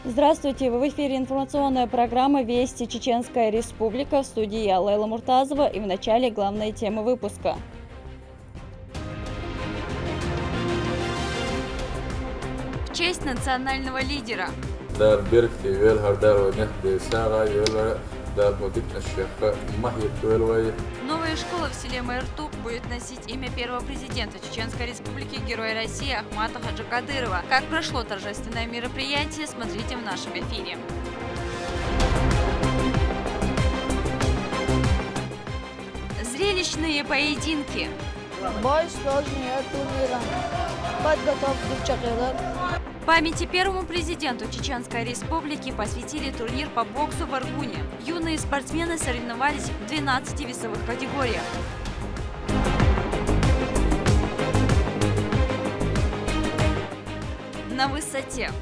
Здравствуйте! В эфире информационная программа «Вести Чеченская Республика». В студии я, Лейла Муртазова, и в начале главные темы выпуска. В честь национального лидера. Новая школа в селе Майртук будет носить имя первого президента Чеченской Республики, Героя России Ахмата Хаджи Кадырова. Как прошло торжественное мероприятие, смотрите в нашем эфире. Зрелищные поединки. Памяти первому президенту Чеченской Республики посвятили турнир по боксу в Аргуне. Юные спортсмены соревновались в 12 весовых категориях. На высоте.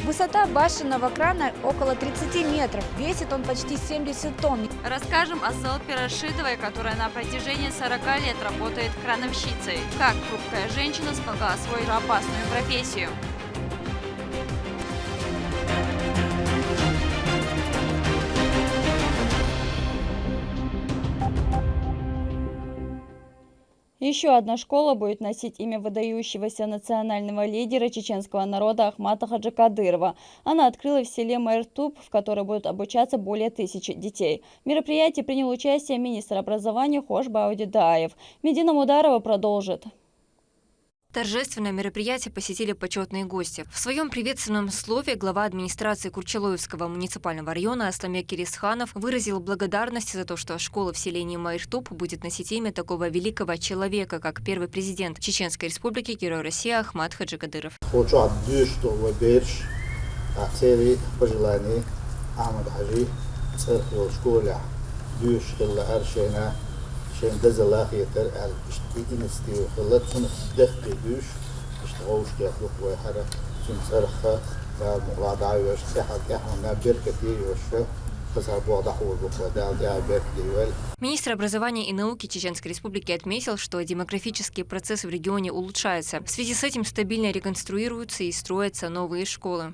Высота башенного крана около 30 метров, весит он почти 70 тонн. Расскажем о Салпе Рашидовой, которая на протяжении 40 лет работает крановщицей. Как хрупкая женщина смогла освоить опасную профессию. Еще одна школа будет носить имя выдающегося национального лидера чеченского народа Ахмата Хаджи Кадырова. Она открылась в селе Майртук, в которой будут обучаться более 1000 детей. В мероприятии принял участие министр образования Хош Бауди Даев. Медина Мударова продолжит. Торжественное мероприятие посетили почетные гости. В своем приветственном слове глава администрации Курчалоевского муниципального района Асламбек Кирисханов выразил благодарность за то, что школа в селении Майртук будет носить имя такого великого человека, как первый президент Чеченской Республики, Герой России Ахмат Хаджи Кадыров. شين دزلا خيتر على إنستي وخلت شن دخ بدوش اشتغلوش كيخلق ويحرق شن صرخة مقاطع وش سحق يحنا بركتي وش Министр образования и науки Чеченской Республики отметил, что демографические процессы в регионе улучшаются. В связи с этим стабильно реконструируются и строятся новые школы.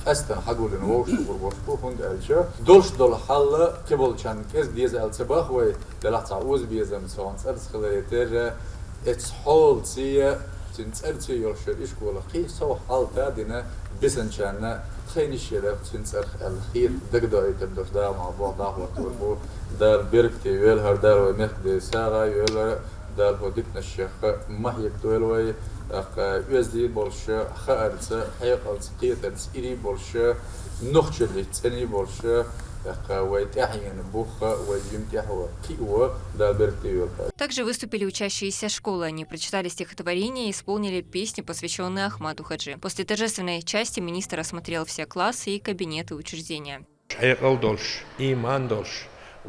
أستن حقول نوش وبربوش هند ألشة دولش دول حلا قبل كان كز ديز ألتباخ وي دلعت عوز بيزم سوان سرس خليتر اتحول سيا تنسرت يرش إشكول خي سو حال تادنا بسن كان خيني شيء تنسر الخير دقدر يتدرس ده مع بعض وتوربو دار بيركتي ويل هردار ومخد ساغا ويل دار بديتنا الشيخ ما يبدو وي USD больше, خارج حيقلت قيتلت إلي больше, نخشلت تاني больше, ويتحين بوخ ويمتحوا قيوة دالبرتيو. Также выступили учащиеся школы. Они прочитали стихотворения и исполнили песни, посвященные Ахмату Хаджи. После торжественной части министр осмотрел все классы и кабинеты учреждения.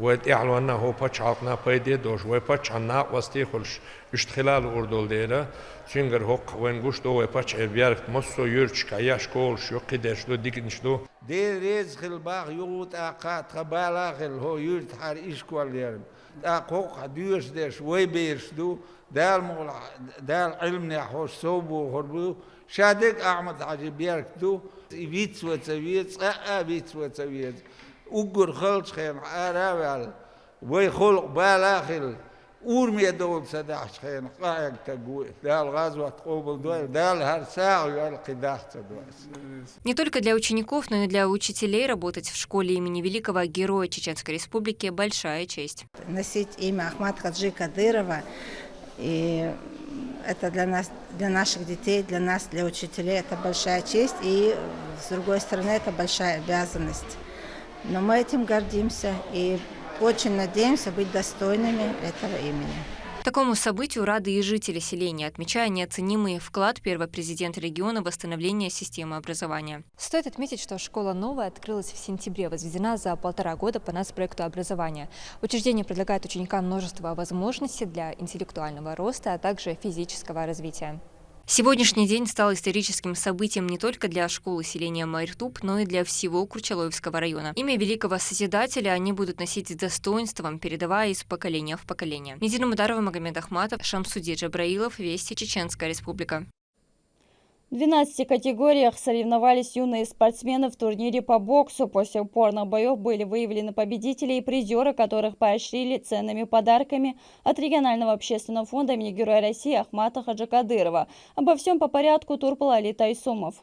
ويتعلو أنه بتشعطنا بيدي دوش ويبتشعنا واستيخلش اشتخلال أردول ديرا سينجر هوق وينقوش دو ويبتشع بيارفت مصو يرش كاياش كولش يقيدش دو ديكنش دو دير ريز خلباغ يوت آقات خبالا خل هو يرت حار إشكوال ديرم آقوق ديوش ديش ويبيرش دو دال علم نحوش صوبو هربو شادك أحمد عجيب بيارك دو بيتس وتسويت بيتس وتسويت أجر خلص خير عراوال ويخلق بالاخل أورمي دول سداش خير قاعد تجوي دال غزوة قبل دول دال هر ساعة يلقي داخل Не только для учеников, но и для учителей работать в школе имени великого героя Чеченской Республики – большая честь. Носить имя Ахмата Хаджи Кадырова, и это для нас, для наших детей, для нас, для учителей, это большая честь, и с другой стороны, это большая обязанность. Но мы этим гордимся и очень надеемся быть достойными этого имени. Такому событию рады и жители селения, отмечая неоценимый вклад первого президента региона в восстановление системы образования. Стоит отметить, что школа новая открылась в сентябре, возведена за 1,5 года по нацпроекту образования. Учреждение предлагает ученикам множество возможностей для интеллектуального роста, а также физического развития. Сегодняшний день стал историческим событием не только для школы селения Майртуб, но и для всего Курчалоевского района. Имя великого Созидателя они будут носить с достоинством, передавая из поколения в поколение. Нидина Мударова, Магомед Ахматов, Шамсуди Джабраилов, Вести, Чеченская Республика. В 12 категориях соревновались юные спортсмены в турнире по боксу. После упорных боев были выявлены победители и призеры, которых поощрили ценными подарками от регионального общественного фонда имени Героя России Ахмата Хаджикадырова. Обо всем по порядку Турпалали Тайсумов.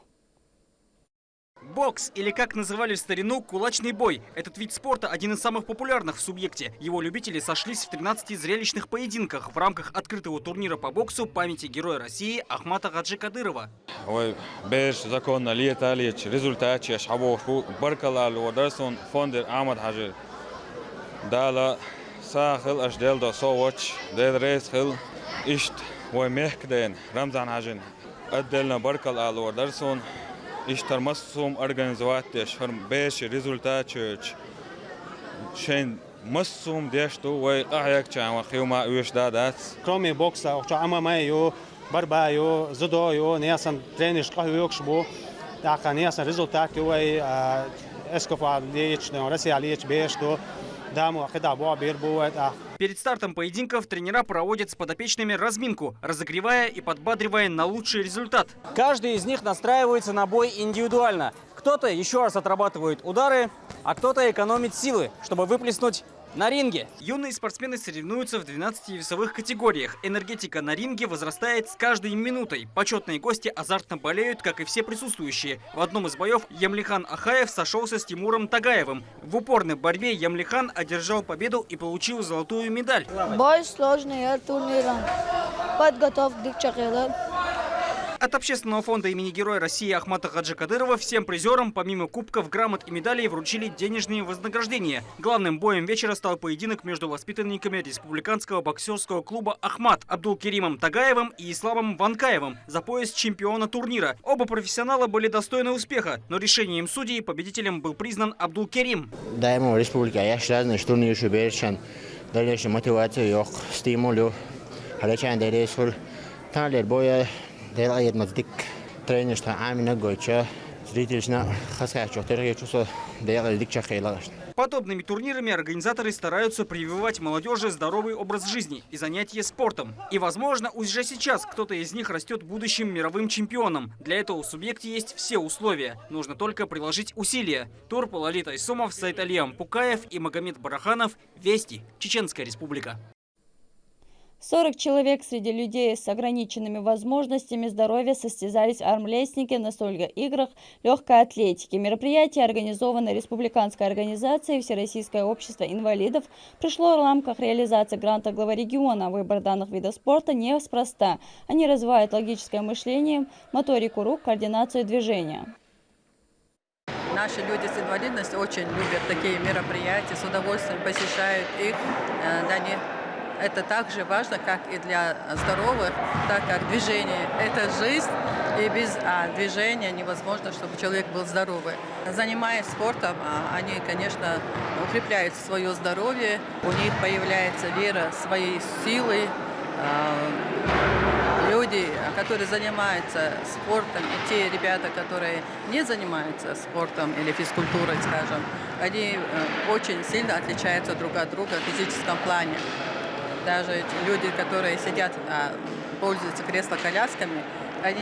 Бокс, или как называли в старину, кулачный бой. Этот вид спорта один из самых популярных в субъекте. Его любители сошлись в 13 зрелищных поединках в рамках открытого турнира по боксу памяти Героя России Ахмата Хаджикадырова. Иштар массум организовать шарм беш результатчич шен массум дешту вай ахяк чама хиума уешдадат. Кроме бокса, ММА, борьба, дзюдо, неясан тренер шкахуёкшбу, так неясан результат вай эскофа лечь, Россия лечь бешту, даму ахидабу бирбу. Перед стартом поединков тренера проводят с подопечными разминку, разогревая и подбадривая на лучший результат. Каждый из них настраивается на бой индивидуально. Кто-то еще раз отрабатывает удары, а кто-то экономит силы, чтобы выплеснуть на ринге. Юные спортсмены соревнуются в 12 весовых категориях. Энергетика на ринге возрастает с каждой минутой. Почетные гости азартно болеют, как и все присутствующие. В одном из боев Ямлихан Ахаев сошелся с Тимуром Тагаевым. В упорной борьбе Ямлихан одержал победу и получил золотую медаль. Бой сложный, турниром. Подготовка к чемпионату. От общественного фонда имени Героя России Ахмата Хаджикадырова всем призерам, помимо кубков, грамот и медалей, вручили денежные вознаграждения. Главным боем вечера стал поединок между воспитанниками республиканского боксерского клуба «Ахмат» Абдулкеримом Тагаевым и Исламом Ванкаевым за пояс чемпиона турнира. Оба профессионала были достойны успеха, но решением судей победителем был признан Абдулкерим. Даему республика яшразный турнир шуберчан, дальше мотивация yok, стимул, халечан дересул, талер боя. Тренер Амина Гойча, зрительно Подобными турнирами организаторы стараются прививать молодежи здоровый образ жизни и занятия спортом. И, возможно, уже сейчас кто-то из них растет будущим мировым чемпионом. Для этого у субъекта есть все условия. Нужно только приложить усилия. Турпалали Тайсумов, Сайталиам Пукаев и Магомед Бараханов. Вести. Чеченская Республика. 40 человек среди людей с ограниченными возможностями здоровья состязались в армрестлинге, настольных играх, легкой атлетике. Мероприятие, организованное республиканской организацией Всероссийское общество инвалидов, пришло в рамках реализации гранта главы региона. Выбор данных видов спорта неспроста. Они развивают логическое мышление, моторику рук, координацию движения. Наши люди с инвалидностью очень любят такие мероприятия, с удовольствием посещают их. Это так же важно, как и для здоровых, так как движение – это жизнь, и без движения невозможно, чтобы человек был здоровый. Занимаясь спортом, они, конечно, укрепляют свое здоровье, у них появляется вера в свои силы. Люди, которые занимаются спортом, и те ребята, которые не занимаются спортом или физкультурой, скажем, они очень сильно отличаются друг от друга в физическом плане. Даже люди, которые сидят, пользуются кресло-колясками, они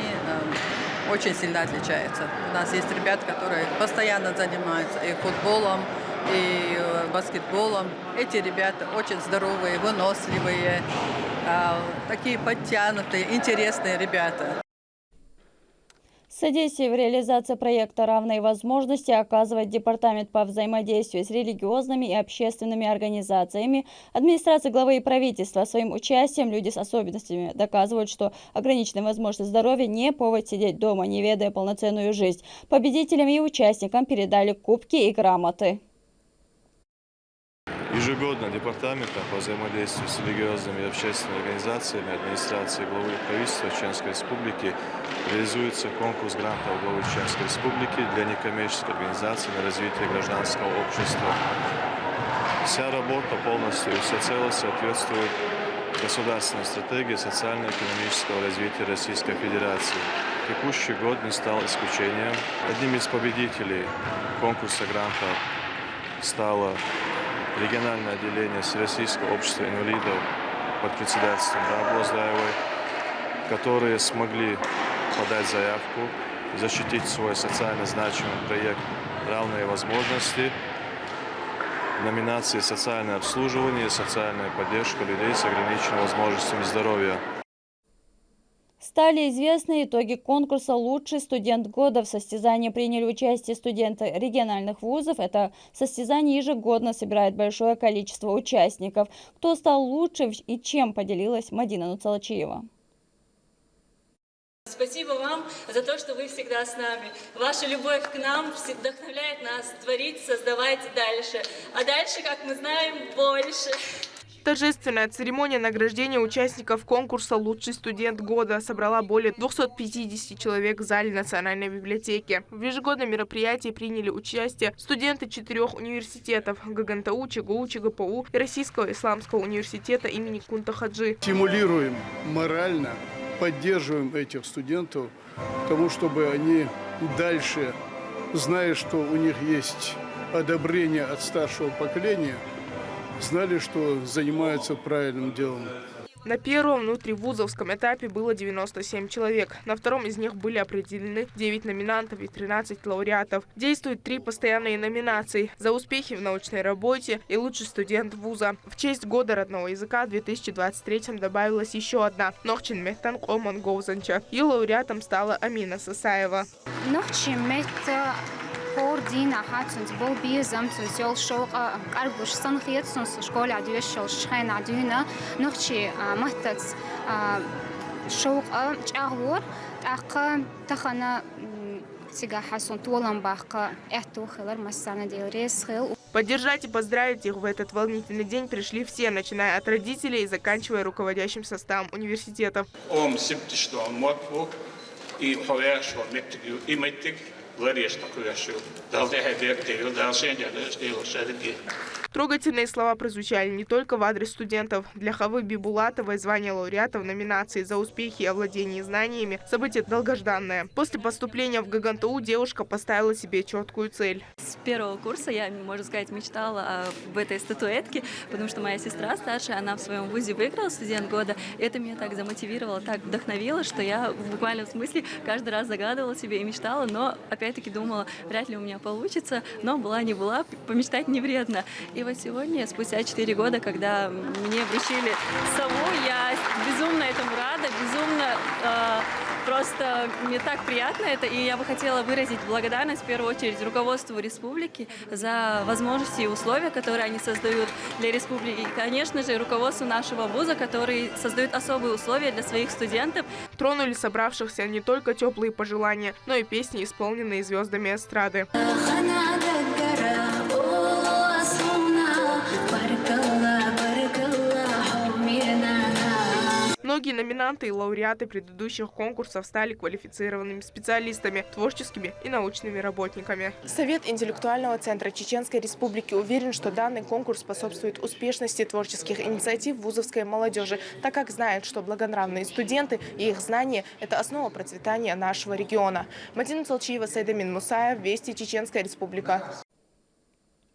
очень сильно отличаются. У нас есть ребята, которые постоянно занимаются и футболом, и баскетболом. Эти ребята очень здоровые, выносливые, такие подтянутые, интересные ребята. Содействие в реализации проекта «Равные возможности» оказывает Департамент по взаимодействию с религиозными и общественными организациями. Администрация главы и правительства своим участием люди с особенностями доказывают, что ограниченные возможности здоровья не повод сидеть дома, не ведая полноценную жизнь. Победителям и участникам передали кубки и грамоты. Ежегодно Департаментом по взаимодействию с религиозными и общественными организациями администрации главы и правительства Чеченской Республики реализуется конкурс грантов главы Чеченской Республики для некоммерческих организаций на развитие гражданского общества. Вся работа полностью и всецело соответствует государственной стратегии социально-экономического развития Российской Федерации. Текущий год не стал исключением. Одним из победителей конкурса грантов стало региональное отделение Всероссийского общества инвалидов под председательством Рабы Лоздаевой, которые смогли подать заявку, защитить свой социально значимый проект «Равные возможности» в номинации «Социальное обслуживание и социальная поддержка людей с ограниченными возможностями здоровья». Стали известны итоги конкурса «Лучший студент года». В состязании приняли участие студенты региональных вузов. Это состязание ежегодно собирает большое количество участников. Кто стал лучше и чем поделилась Мадина Нуцалачиева. Спасибо вам за то, что вы всегда с нами. Ваша любовь к нам вдохновляет нас творить, создавать дальше. А дальше, как мы знаем, больше. Торжественная церемония награждения участников конкурса «Лучший студент года» собрала более 250 человек в зале Национальной библиотеки. В ежегодном мероприятии приняли участие студенты 4 университетов – ГГНТУ, ЧГУ, ЧГПУ и Российского исламского университета имени Кунта Хаджи. Стимулируем морально, поддерживаем этих студентов, тому, чтобы они дальше, зная, что у них есть одобрение от старшего поколения, знали, что занимаются правильным делом. На первом внутривузовском этапе было 97 человек. На втором из них были определены 9 номинантов и 13 лауреатов. Действует 3 постоянные номинации – за успехи в научной работе и лучший студент вуза. В честь года родного языка в 2023 добавилась еще одна – Нохчин Мехтан Коман Гоузанча. Ее лауреатом стала Амина Сасаева. Дина Хатсунс был безумцем, сел шока, карбуш санхетсунс, школа дюшел шхена дюна, ночи махтац шока чагвор, така тахана сега хасун туалам бака, эту хилар массана делрес хил. Поддержать и поздравить их в этот волнительный день пришли все, начиная от родителей и заканчивая руководящим составом университетов. Трогательные слова прозвучали не только в адрес студентов. Для Хавы Бибулатовой звание лауреата в номинации «За успехи и овладение знаниями» событие долгожданное. После поступления в ГГНТУ девушка поставила себе четкую цель. С первого курса я, можно сказать, мечтала об этой статуэтке, потому что моя сестра старшая, она в своем вузе выиграла студент года. И это меня так замотивировало, так вдохновило, что я в буквальном смысле каждый раз загадывала себе и мечтала, но опять-таки думала, вряд ли у меня получится, но была не была, помечтать не вредно. И вот сегодня, спустя 4 года, когда мне вручили сову, я безумно этому рада, безумно просто мне так приятно это, и я бы хотела выразить благодарность в первую очередь руководству республики за возможности и условия, которые они создают для республики, и, конечно же, руководству нашего вуза, который создает особые условия для своих студентов. Тронули собравшихся не только теплые пожелания, но и песни, исполненные звездами эстрады. Многие номинанты и лауреаты предыдущих конкурсов стали квалифицированными специалистами, творческими и научными работниками. Совет интеллектуального центра Чеченской Республики уверен, что данный конкурс способствует успешности творческих инициатив вузовской молодежи, так как знают, что благонравные студенты и их знания – это основа процветания нашего региона. Мадина Нуцалачиева, Сайдамин Мусаев, Вести, Чеченская Республика.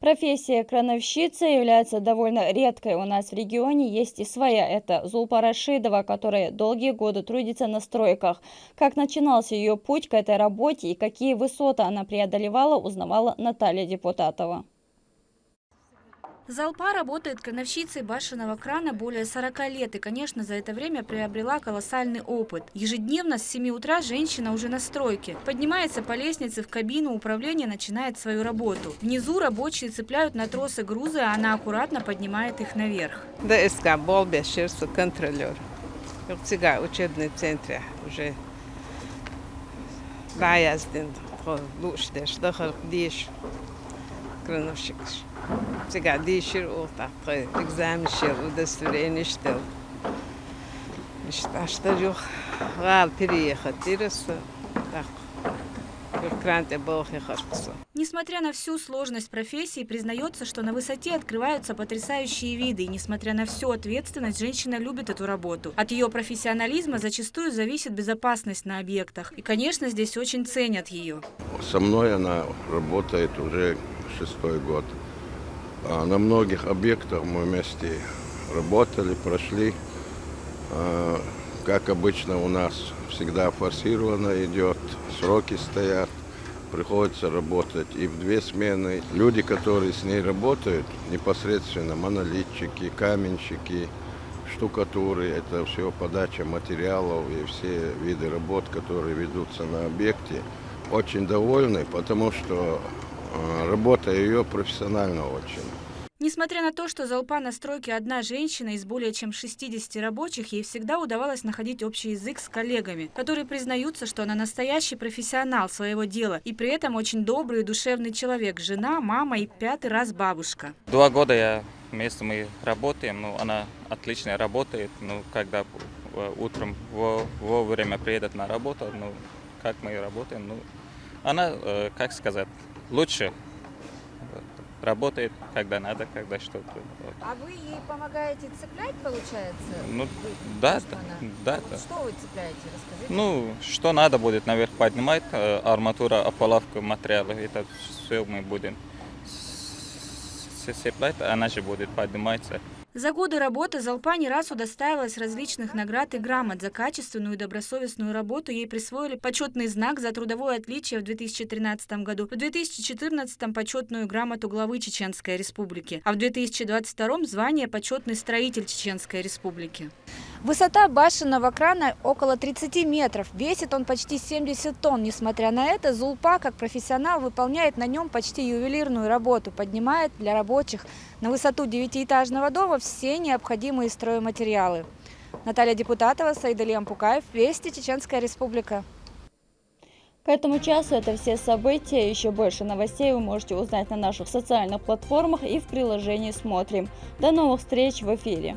Профессия крановщицы является довольно редкой у нас в регионе. Есть и своя. Это Зулпа Рашидова, которая долгие годы трудится на стройках. Как начинался ее путь к этой работе и какие высоты она преодолевала, узнавала Наталья Депутатова. Зулпа работает крановщицей башенного крана более 40 лет и, конечно, за это время приобрела колоссальный опыт. Ежедневно с 7 утра женщина уже на стройке. Поднимается по лестнице в кабину управления, начинает свою работу. Внизу рабочие цепляют на тросы грузы, а она аккуратно поднимает их наверх. Контролер. В учебном центре уже Баяздин, лучше, что ходишь, крановщик. Сега дишер олтак экзамен шел, удостоверение что. Что жух гал переехать, тирос так Несмотря на всю сложность профессии, признается, что на высоте открываются потрясающие виды. И несмотря на всю ответственность, женщина любит эту работу. От ее профессионализма зачастую зависит безопасность на объектах. И, конечно, здесь очень ценят ее. Со мной она работает уже 6-й год. На многих объектах мы вместе работали, прошли. Как обычно у нас всегда форсированно идет, сроки стоят, приходится работать и в 2 смены. Люди, которые с ней работают, непосредственно монолитчики, каменщики, штукатуры, это все подача материалов и все виды работ, которые ведутся на объекте, очень довольны, потому что работа ее профессиональна очень. Несмотря на то, что залпа на стройке одна женщина из более чем 60 рабочих, ей всегда удавалось находить общий язык с коллегами, которые признаются, что она настоящий профессионал своего дела и при этом очень добрый и душевный человек, жена, мама и 5-й раз бабушка. 2 года вместе мы работаем, она отлично работает, когда утром вовремя приедет на работу, как мы работаем, она, как сказать, лучше работает, когда надо, когда что-то. А вы ей помогаете цеплять, получается? Да. Что вы цепляете, расскажите? Что надо будет наверх поднимать, арматура, ополовка, материалы, это все мы будем цеплять, она же будет подниматься. За годы работы залпа не раз удостаивалась различных наград и грамот. За качественную и добросовестную работу ей присвоили почетный знак за трудовое отличие в 2013 году, в 2014 почетную грамоту главы Чеченской Республики, а в 2022 звание почетный строитель Чеченской Республики. Высота башенного крана около 30 метров. Весит он почти 70 тонн. Несмотря на это, Зулпа, как профессионал, выполняет на нем почти ювелирную работу. Поднимает для рабочих на высоту 9-этажного дома все необходимые стройматериалы. Наталья Депутатова, Саидали Ампукаев, Вести, Чеченская Республика. К этому часу это все события. Еще больше новостей вы можете узнать на наших социальных платформах и в приложении «Смотрим». До новых встреч в эфире.